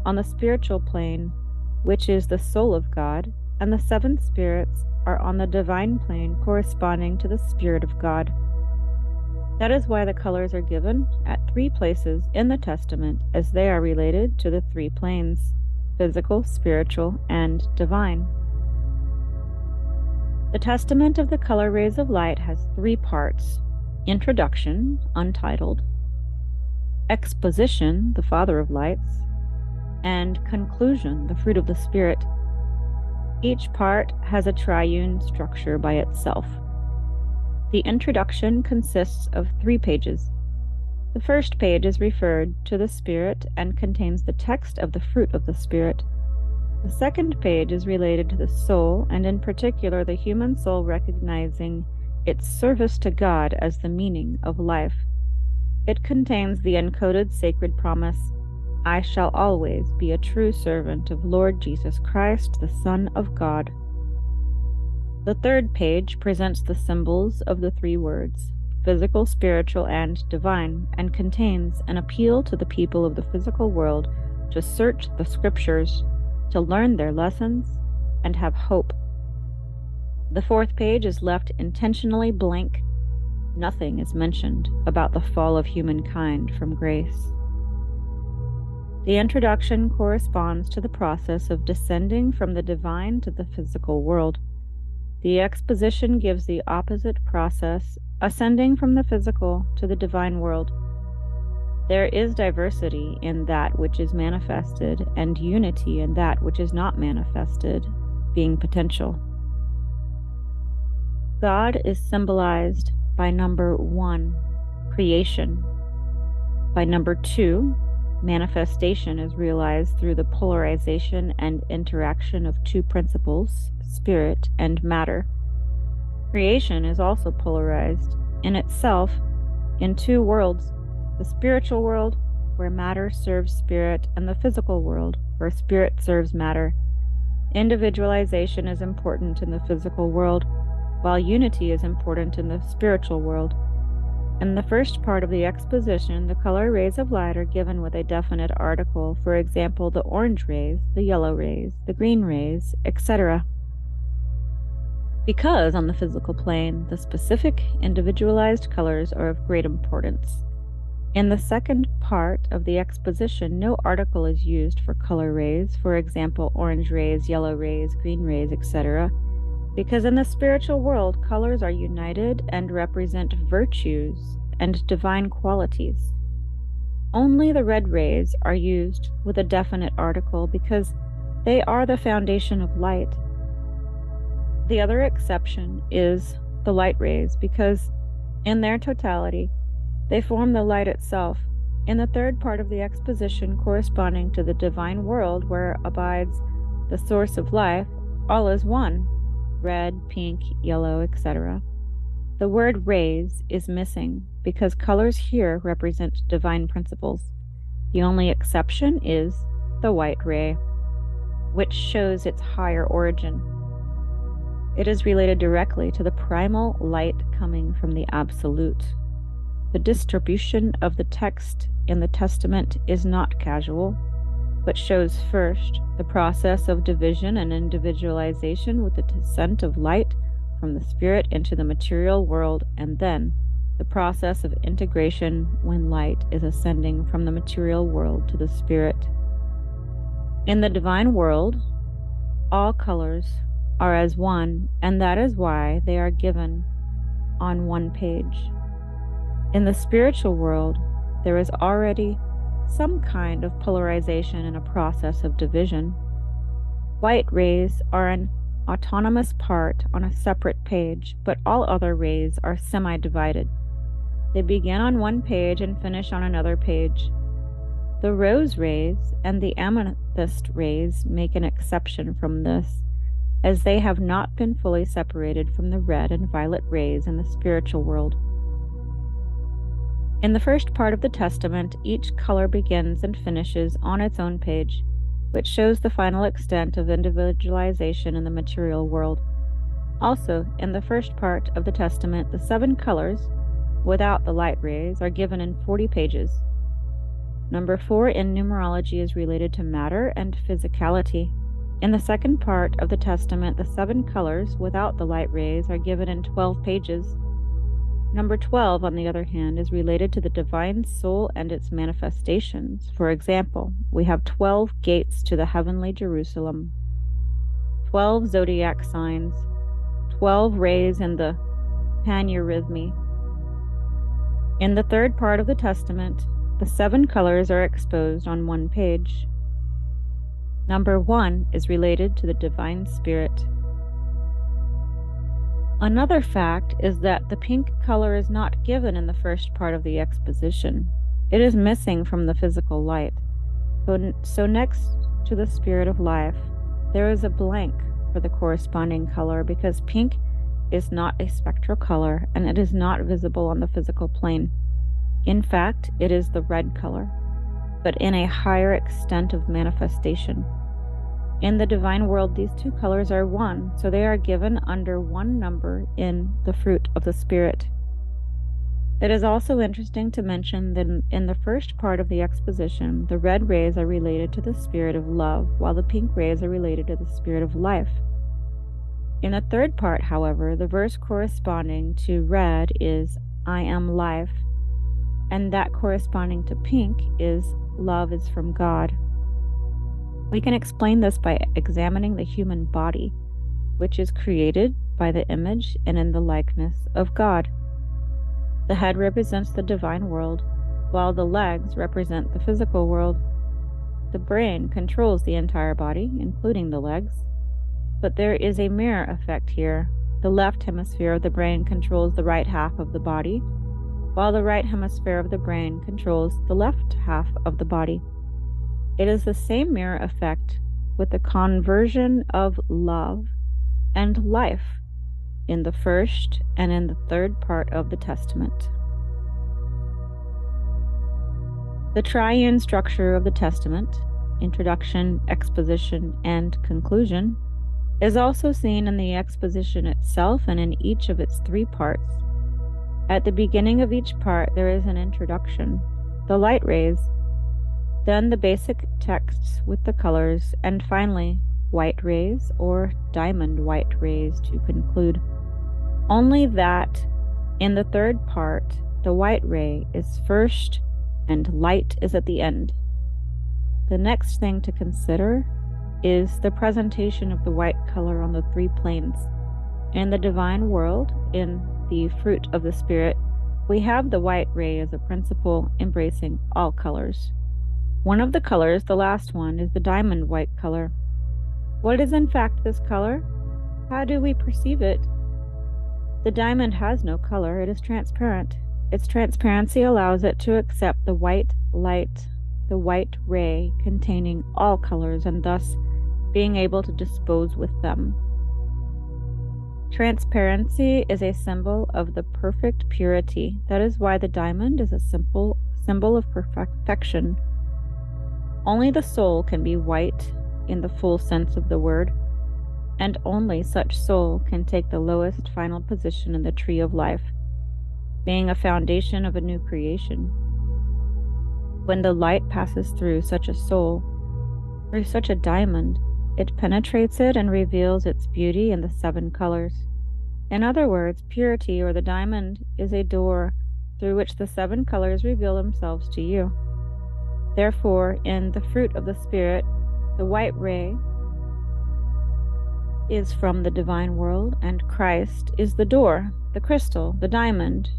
on the spiritual plane, which is the soul of God, and the 7 spirits are on the divine plane corresponding to the Spirit of God. That is why the colors are given at 3 places in the Testament, as they are related to the 3 planes: physical, spiritual, and divine. The Testament of the Color Rays of Light has 3 parts: Introduction, untitled; Exposition, the Father of Lights; and Conclusion, the Fruit of the Spirit. Each part has a triune structure by itself. The introduction consists of 3 pages. The first page is referred to the Spirit and contains the text of the fruit of the Spirit. The second page is related to the soul, and in particular the human soul recognizing its service to God as the meaning of life. It contains the encoded sacred promise, "I shall always be a true servant of Lord Jesus Christ, the Son of God." The third page presents the symbols of the three words, physical, spiritual, and divine, and contains an appeal to the people of the physical world to search the scriptures, to learn their lessons, and have hope. The fourth page is left intentionally blank. Nothing is mentioned about the fall of humankind from grace. The introduction corresponds to the process of descending from the divine to the physical world. The exposition gives the opposite process, ascending from the physical to the divine world. There is diversity in that which is manifested, and unity in that which is not manifested, being potential. God is symbolized by number 1, creation. By number 2, manifestation is realized through the polarization and interaction of two principles, spirit and matter. Creation is also polarized in itself in two worlds, the spiritual world, where matter serves spirit, and the physical world, where spirit serves matter. Individualization is important in the physical world, while unity is important in the spiritual world. In the first part of the exposition, the color rays of light are given with a definite article, for example, the orange rays, the yellow rays, the green rays, etc. Because on the physical plane, the specific individualized colors are of great importance. In the second part of the exposition, no article is used for color rays, for example, orange rays, yellow rays, green rays, etc., because in the spiritual world, colors are united and represent virtues and divine qualities. Only the red rays are used with a definite article because they are the foundation of light. The other exception is the light rays because in their totality, they form the light itself. In the third part of the exposition corresponding to the divine world where abides the source of life, all is one, red, pink, yellow, etc. The word rays is missing because colors here represent divine principles. The only exception is the white ray, which shows its higher origin. It is related directly to the primal light coming from the Absolute. The distribution of the text in the Testament is not casual, but shows first the process of division and individualization with the descent of light from the spirit into the material world, and then the process of integration when light is ascending from the material world to the spirit. In the divine world, all colors are as one, and that is why they are given on one page. In the spiritual world, there is already some kind of polarization and a process of division. White rays are an autonomous part on a separate page, but all other rays are semi-divided. They begin on one page and finish on another page. The rose rays and the amethyst rays make an exception from this, as they have not been fully separated from the red and violet rays in the spiritual world. In the first part of the Testament, each color begins and finishes on its own page, which shows the final extent of individualization in the material world. Also, in the first part of the Testament, the 7 colors, without the light rays, are given in 40 pages. Number 4 in numerology is related to matter and physicality. In the second part of the Testament, the 7 colors, without the light rays, are given in 12 pages. Number 12, on the other hand, is related to the divine soul and its manifestations. For example, we have 12 gates to the heavenly Jerusalem, 12 zodiac signs, 12 rays in the paneurismy. In the third part of the Testament, the 7 colors are exposed on one page. Number 1 is related to the divine spirit. Another fact is that the pink color is not given in the first part of the exposition. It is missing from the physical light. So next to the spirit of life, there is a blank for the corresponding color because pink is not a spectral color and it is not visible on the physical plane. In fact, it is the red color, but in a higher extent of manifestation. In the divine world, these two colors are one, so they are given under one number in the fruit of the Spirit. It is also interesting to mention that in the first part of the exposition, the red rays are related to the spirit of love, while the pink rays are related to the spirit of life. In the third part, however, the verse corresponding to red is, I am life, and that corresponding to pink is, love is from God. We can explain this by examining the human body, which is created by the image and in the likeness of God. The head represents the divine world, while the legs represent the physical world. The brain controls the entire body, including the legs. But there is a mirror effect here. The left hemisphere of the brain controls the right half of the body, while the right hemisphere of the brain controls the left half of the body. It is the same mirror effect with the conversion of love and life in the first and in the third part of the Testament. The triune structure of the Testament, introduction, exposition, and conclusion, is also seen in the exposition itself and in each of its three parts. At the beginning of each part, there is an introduction, the light rays, then the basic texts with the colors, and finally, white rays or diamond white rays to conclude. Only that in the third part, the white ray is first and light is at the end. The next thing to consider is the presentation of the white color on the three planes. In the divine world, in the fruit of the Spirit, we have the white ray as a principle embracing all colors. One of the colors, the last one, is the diamond white color. What is in fact this color? How do we perceive it? The diamond has no color, it is transparent. Its transparency allows it to accept the white light, the white ray containing all colors, and thus being able to dispose with them. Transparency is a symbol of the perfect purity. That is why the diamond is a simple symbol of perfection. Only the soul can be white in the full sense of the word, and only such soul can take the lowest final position in the tree of life, being a foundation of a new creation. When the light passes through such a soul, through such a diamond, it penetrates it and reveals its beauty in the seven colors. In other words, purity or the diamond is a door through which the seven colors reveal themselves to you. Therefore, in the fruit of the Spirit, the white ray is from the divine world, and Christ is the door, the crystal, the diamond,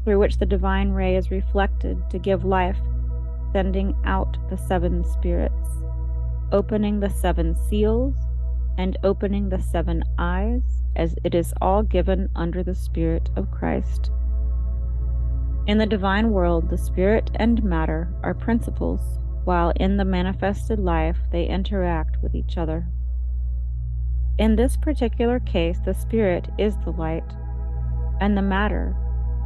through which the divine ray is reflected to give life, sending out the seven spirits, opening the seven seals, and opening the seven eyes, as it is all given under the Spirit of Christ. In the divine world, the spirit and matter are principles, while in the manifested life they interact with each other. In this particular case, the spirit is the light, and the matter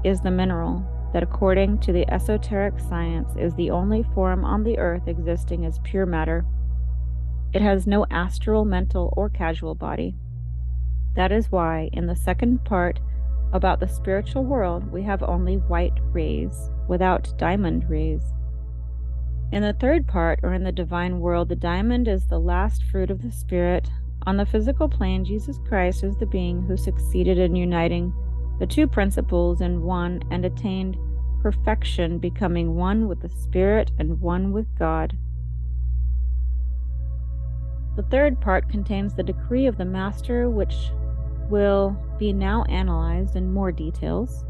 is the mineral that, according to the esoteric science, is the only form on the earth existing as pure matter. It has no astral, mental, or casual body. That is why, in the second part about the spiritual world, we have only white rays, without diamond rays. In the third part, or in the divine world, the diamond is the last fruit of the Spirit. On the physical plane, Jesus Christ is the being who succeeded in uniting the two principles in one and attained perfection, becoming one with the Spirit and one with God. The third part contains the decree of the Master, which will be now analyzed in more details.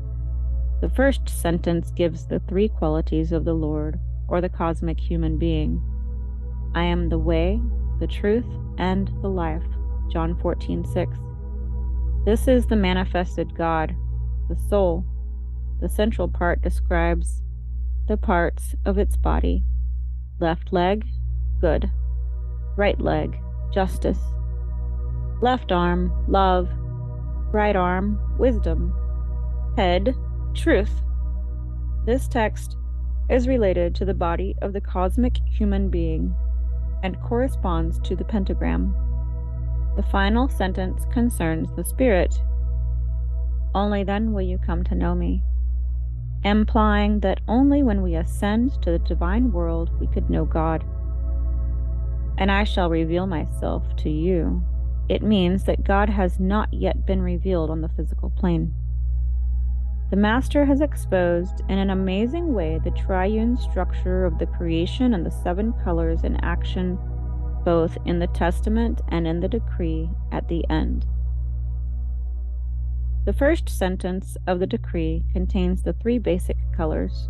The first sentence gives the three qualities of the Lord, or the cosmic human being. I am the way, the truth, and the life. John 14:6. This is the manifested God, the soul. The central part describes the parts of its body. Left leg, good. Right leg, justice. Left arm, love. Right arm, wisdom. Head, truth. This text is related to the body of the cosmic human being and corresponds to the pentagram. The final sentence concerns the spirit. Only then will you come to know me, implying that only when we ascend to the divine world we could know God. And I shall reveal myself to you. It means that God has not yet been revealed on the physical plane. The Master has exposed in an amazing way the triune structure of the creation and the seven colors in action, both in the testament and in the decree at the end. The first sentence of the decree contains the three basic colors: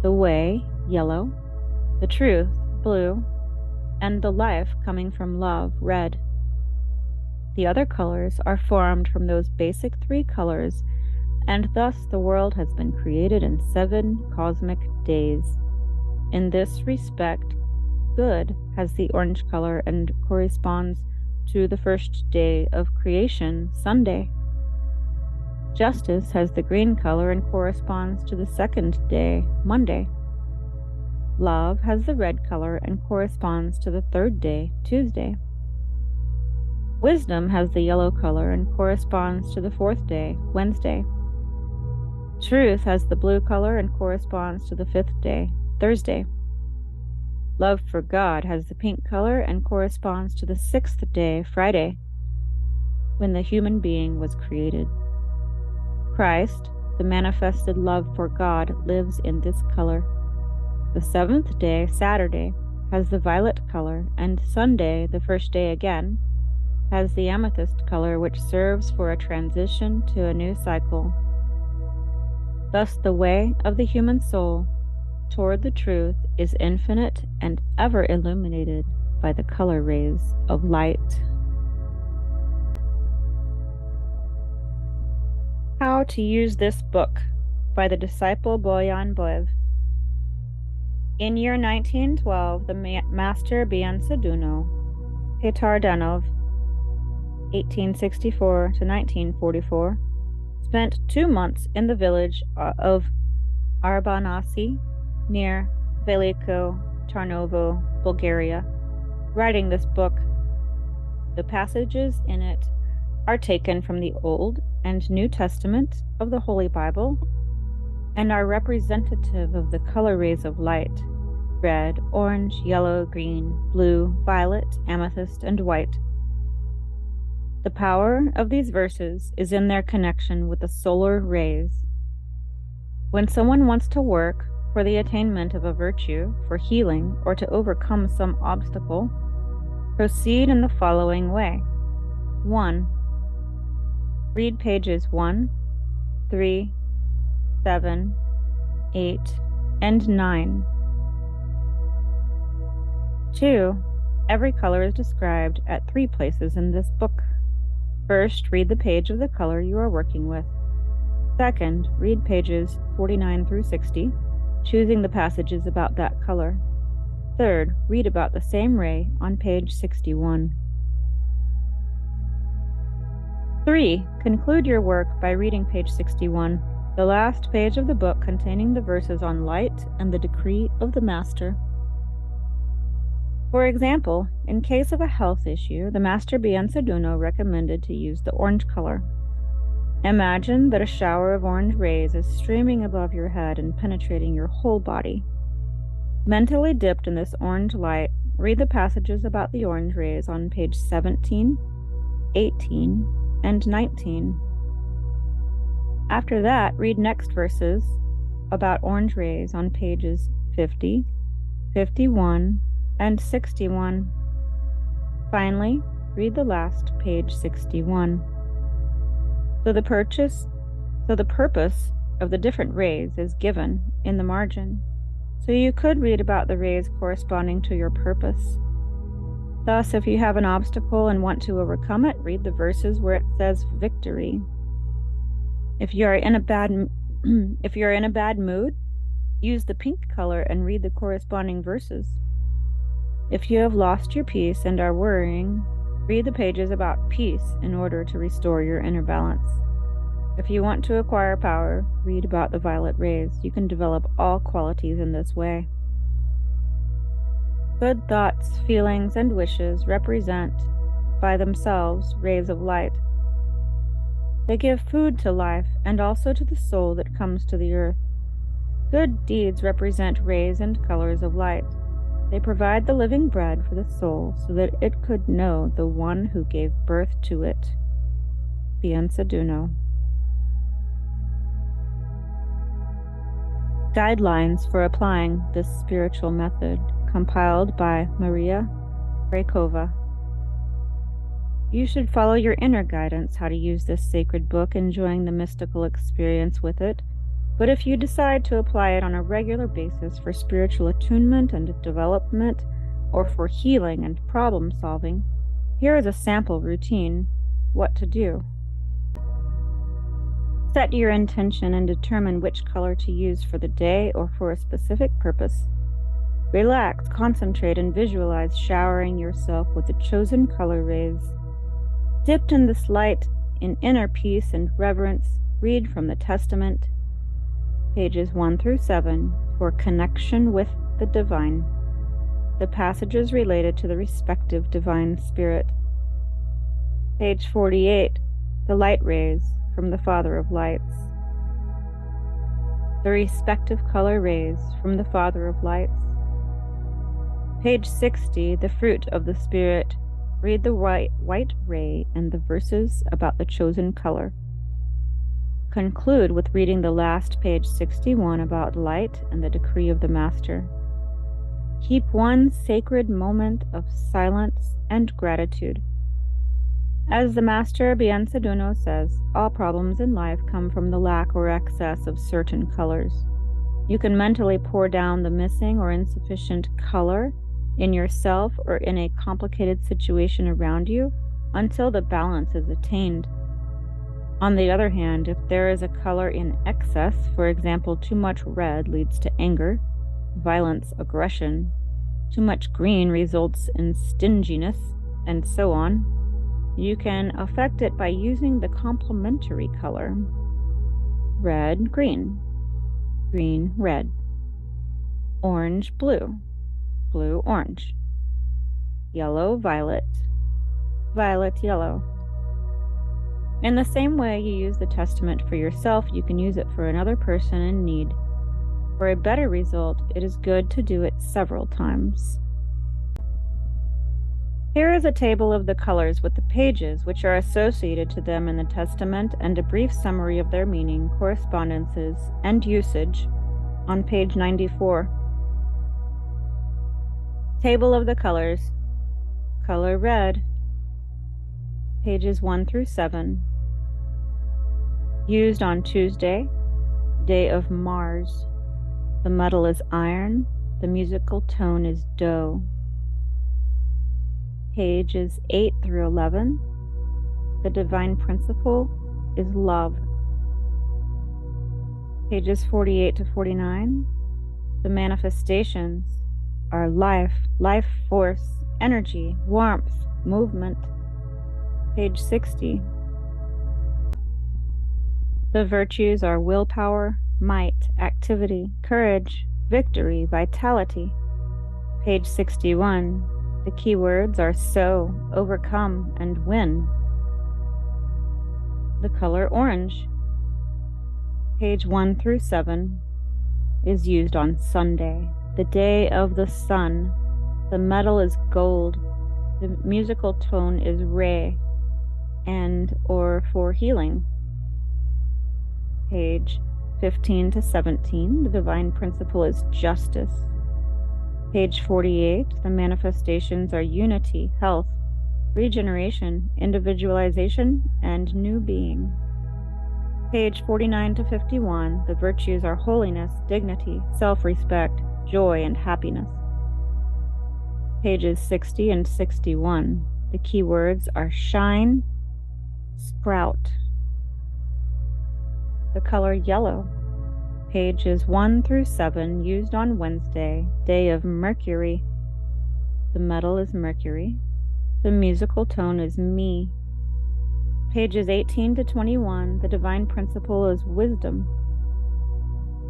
the way, yellow; the truth, blue; and the life coming from love, red. The other colors are formed from those basic three colors, and thus the world has been created in 7 cosmic days. In this respect, good has the orange color and corresponds to the first day of creation, Sunday. Justice has the green color and corresponds to the second day, Monday. Love has the red color and corresponds to the third day, Tuesday. Wisdom has the yellow color and corresponds to the fourth day, Wednesday. Truth has the blue color and corresponds to the fifth day, Thursday. Love for God has the pink color and corresponds to the sixth day, Friday, when the human being was created. Christ, the manifested love for God, lives in this color. The seventh day, Saturday, has the violet color, and Sunday, the first day again, has the amethyst color, which serves for a transition to a new cycle. Thus, the way of the human soul toward the truth is infinite and ever illuminated by the color rays of light. How to use this book by the disciple Boyan Boev. In year 1912, the Master Biancaduno Petardanov, 1864 to 1944, spent 2 months in the village of Arbanasi near Veliko Tarnovo, Bulgaria, writing this book. The passages in it are taken from the Old and New Testament of the Holy Bible and are representative of the color rays of light: red, orange, yellow, green, blue, violet, amethyst, and white. The power of these verses is in their connection with the solar rays. When someone wants to work for the attainment of a virtue, for healing, or to overcome some obstacle, proceed in the following way. 1. Read pages 1, 3, 7, 8, and 9. 2. Every color is described at 3 places in this book. First, read the page of the color you are working with. Second, read pages 49 through 60, choosing the passages about that color. Third, read about the same ray on page 61. 3. Conclude your work by reading page 61, the last page of the book containing the verses on light and the decree of the Master. For example, in case of a health issue, the Master Biancaduno recommended to use the orange color. Imagine that a shower of orange rays is streaming above your head and penetrating your whole body. Mentally dipped in this orange light, read the passages about the orange rays on page 17, 18, and 19. After that, read next verses about orange rays on pages 50, 51, and 61. Finally, read the last page 61. So the purpose of the different rays is given in the margin. So you could read about the rays corresponding to your purpose. Thus, if you have an obstacle and want to overcome it, read the verses where it says victory. If you are in a bad mood, use the pink color and read the corresponding verses. If you have lost your peace and are worrying, Read the pages about peace in order to restore your inner balance. If you want to acquire power, read about the violet rays. You can develop all qualities in this way. Good thoughts, feelings, and wishes represent, by themselves, rays of light. They give food to life and also to the soul that comes to the earth. Good deeds represent rays and colors of light. They provide the living bread for the soul so that it could know the one who gave birth to it. Piensa Duno. Guidelines for applying this spiritual method, compiled by Maria Rakova. You should follow your inner guidance how to use this sacred book, enjoying the mystical experience with it. But if you decide to apply it on a regular basis for spiritual attunement and development, or for healing and problem solving, here is a sample routine: what to do. Set your intention and determine which color to use for the day or for a specific purpose. Relax, concentrate, and visualize showering yourself with the chosen color rays. Dipped in this light, in inner peace and reverence, read from the Testament, pages 1 through 7, for connection with the divine. The passages related to the respective divine spirit. Page 48, the light rays from the Father of Lights. The respective color rays from the Father of Lights. Page 60, the fruit of the Spirit. Read the white ray and the verses about the chosen color. Conclude with reading the last page 61 about light and the decree of the Master. Keep one sacred moment of silence and gratitude. As the Master Piensa Duno says, all problems in life come from the lack or excess of certain colors. You can mentally pour down the missing or insufficient color in yourself or in a complicated situation around you until the balance is attained. On the other hand, if there is a color in excess, for example, too much red leads to anger, violence, aggression, too much green results in stinginess, and so on, you can affect it by using the complementary color. Red, green, green, red, orange, blue, blue, orange, yellow, violet, violet, yellow. In the same way you use the Testament for yourself, you can use it for another person in need. For a better result, it is good to do it several times. Here is a table of the colors with the pages which are associated to them in the Testament and a brief summary of their meaning, correspondences, and usage on page 94. Table of the colors. Color red, pages 1 through 7. Used on Tuesday, day of Mars. The metal is iron, the musical tone is do. Pages 8 through 11. The divine principle is love. Pages 48 to 49. The manifestations are life, life force, energy, warmth, movement. Page 60. The virtues are willpower, might, activity, courage, victory, vitality. Page 61. The keywords are sow, overcome, and win. The color orange, page 1 through 7, is used on Sunday, the day of the sun. The metal is gold. The musical tone is re, and or for healing. Page 15 to 17, the divine principle is justice. Page 48, the manifestations are unity, health, regeneration, individualization, and new being. Page 49 to 51, the virtues are holiness, dignity, self-respect, joy, and happiness. Pages 60 and 61, the keywords are shine, sprout. The color yellow. Pages 1 through 7, used on Wednesday, day of Mercury. The metal is mercury. The musical tone is mi. Pages 18 to 21, the divine principle is wisdom.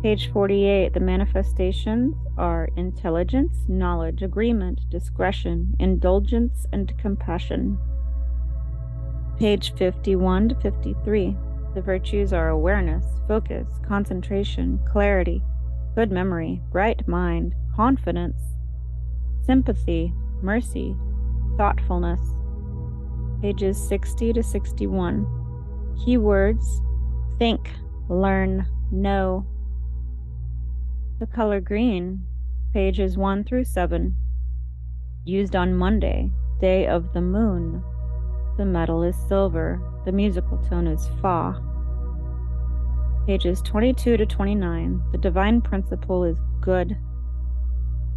Page 48, the manifestations are intelligence, knowledge, agreement, discretion, indulgence, and compassion. Page 51 to 53, the virtues are awareness, focus, concentration, clarity, good memory, bright mind, confidence, sympathy, mercy, thoughtfulness. Pages 60 to 61. Keywords: think, learn, know. The color green, pages 1 through 7. Used on Monday, day of the moon. The metal is silver. The musical tone is fa. Pages 22 to 29. The divine principle is good.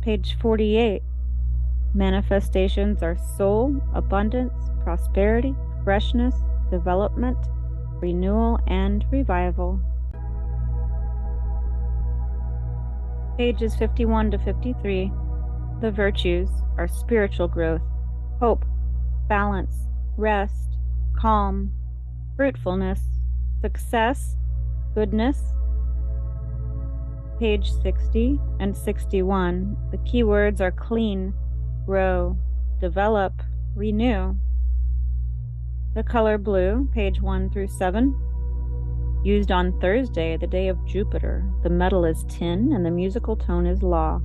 Page 48. Manifestations are soul, abundance, prosperity, freshness, development, renewal, and revival. Pages 51 to 53. The virtues are spiritual growth, hope, balance, rest, calm, fruitfulness, success, goodness. Page 60 and 61. The keywords are clean, grow, develop, renew. The color blue, page 1 through 7. Used on Thursday, the day of Jupiter. The metal is tin and the musical tone is law.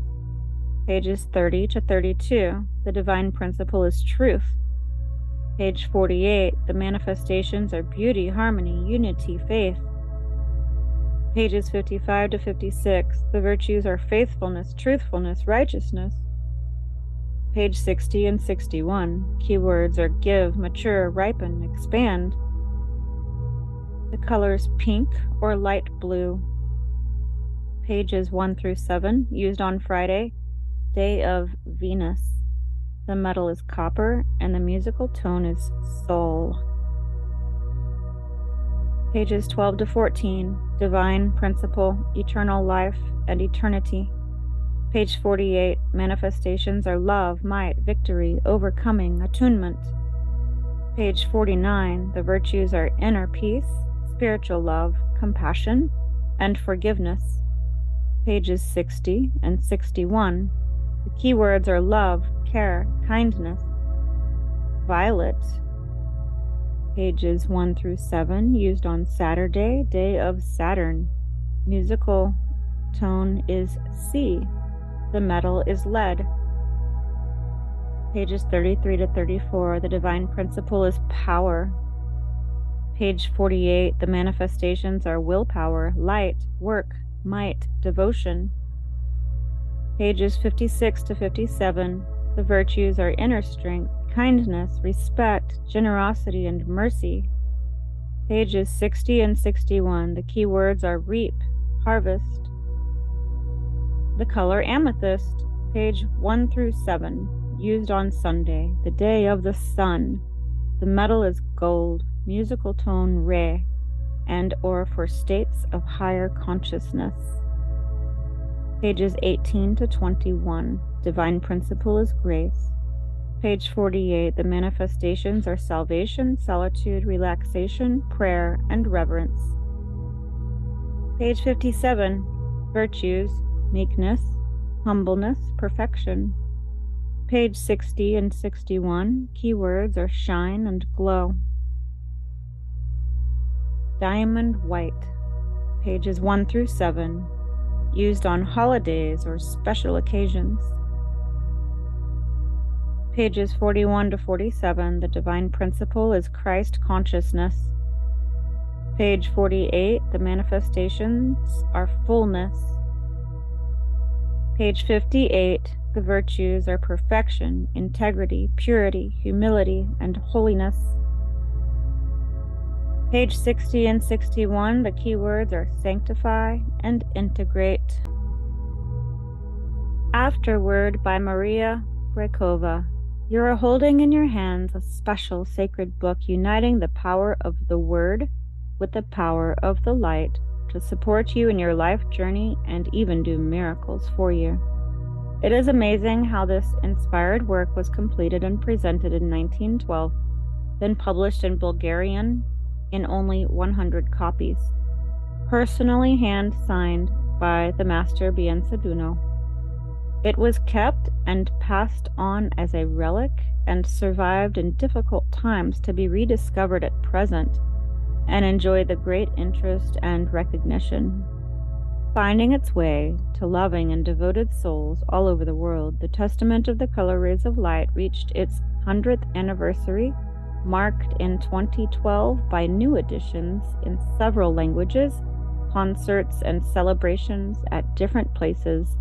Pages 30 to 32. The divine principle is truth. Page 48. The manifestations are beauty, harmony, unity, faith. Pages 55 to 56. The virtues are faithfulness, truthfulness, righteousness. Page 60 and 61. Keywords are give, mature, ripen, expand. The colors pink or light blue. Pages 1 through 7. Used on Friday, day of Venus. The metal is copper and the musical tone is soul. Pages 12 to 14. Divine principle, eternal life, and eternity. Page 48. Manifestations are love, might, victory, overcoming, attunement. Page 49. The virtues are inner peace, spiritual love, compassion, and forgiveness. Pages 60 and 61. The keywords are love, care, kindness. Violet. Pages 1 through 7. Used on Saturday, day of Saturn. Musical tone is C. The metal is lead. Pages 33 to 34. The divine principle is power. Page 48. The manifestations are willpower, light, work, might, devotion. Pages 56 to 57. The virtues are inner strength, kindness, respect, generosity, and mercy. Pages 60 and 61. The keywords are reap, harvest. The color amethyst, page 1 through 7. Used on Sunday, the day of the sun. The metal is gold, musical tone re, and or for states of higher consciousness. Pages 18 to 21. Divine principle is grace. Page 48. The manifestations are salvation, solitude, relaxation, prayer, and reverence. Page 57. Virtues, meekness, humbleness, perfection. Page 60 and 61. Keywords are shine and glow. Diamond white. Pages 1 through 7. Used on holidays or special occasions. Pages 41 to 47. The divine principle is Christ consciousness. Page 48. The manifestations are fullness. Page 58. The virtues are perfection, integrity, purity, humility, and holiness. Page 60 and 61. The keywords are sanctify and integrate. Afterword by Maria Brekova. You are holding in your hands a special sacred book uniting the power of the Word with the power of the light to support you in your life journey and even do miracles for you. It is amazing how this inspired work was completed and presented in 1912, then published in Bulgarian in only 100 copies, personally hand-signed by the master Biensaduno. It was kept and passed on as a relic and survived in difficult times to be rediscovered at present and enjoy the great interest and recognition. Finding its way to loving and devoted souls all over the world, the Testament of the Color Rays of Light reached its 100th anniversary, marked in 2012 by new editions in several languages, concerts and celebrations at different places,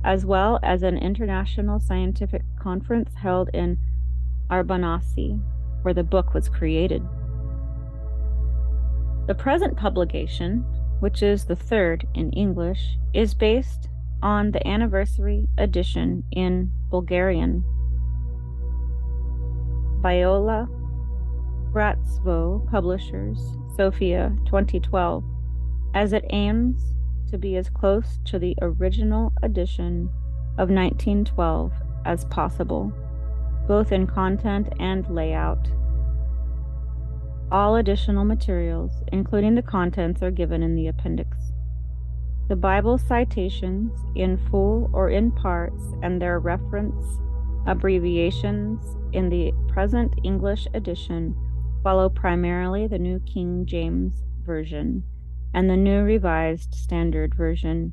as well as an international scientific conference held in Arbanasi, where the book was created. The present publication, which is the third in English, is based on the anniversary edition in Bulgarian. Viola Graceful Publishers, Sofia, 2012, as it aims to be as close to the original edition of 1912 as possible, both in content and layout. All additional materials, including the contents, are given in the appendix. The Bible citations, in full or in parts, and their reference abbreviations in the present English edition follow primarily the New King James Version and the New Revised Standard Version.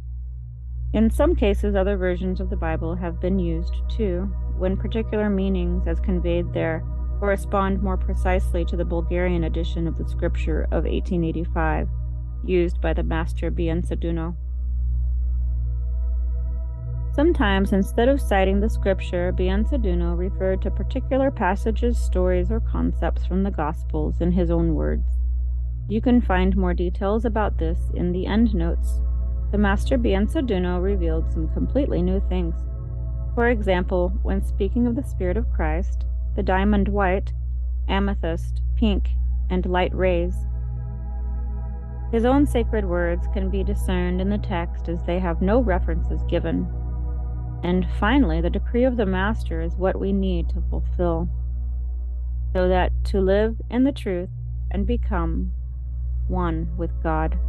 In some cases, other versions of the Bible have been used too, when particular meanings as conveyed there correspond more precisely to the Bulgarian edition of the scripture of 1885, used by the master Biensaduno. Sometimes, instead of citing the scripture, Biensaduno referred to particular passages, stories, or concepts from the Gospels in his own words. You can find more details about this in the endnotes. The master Biensaduno revealed some completely new things. For example, when speaking of the Spirit of Christ, the diamond white, amethyst, pink, and light rays. His own sacred words can be discerned in the text as they have no references given. And finally, the decree of the Master is what we need to fulfill, so that to live in the truth and become one with God.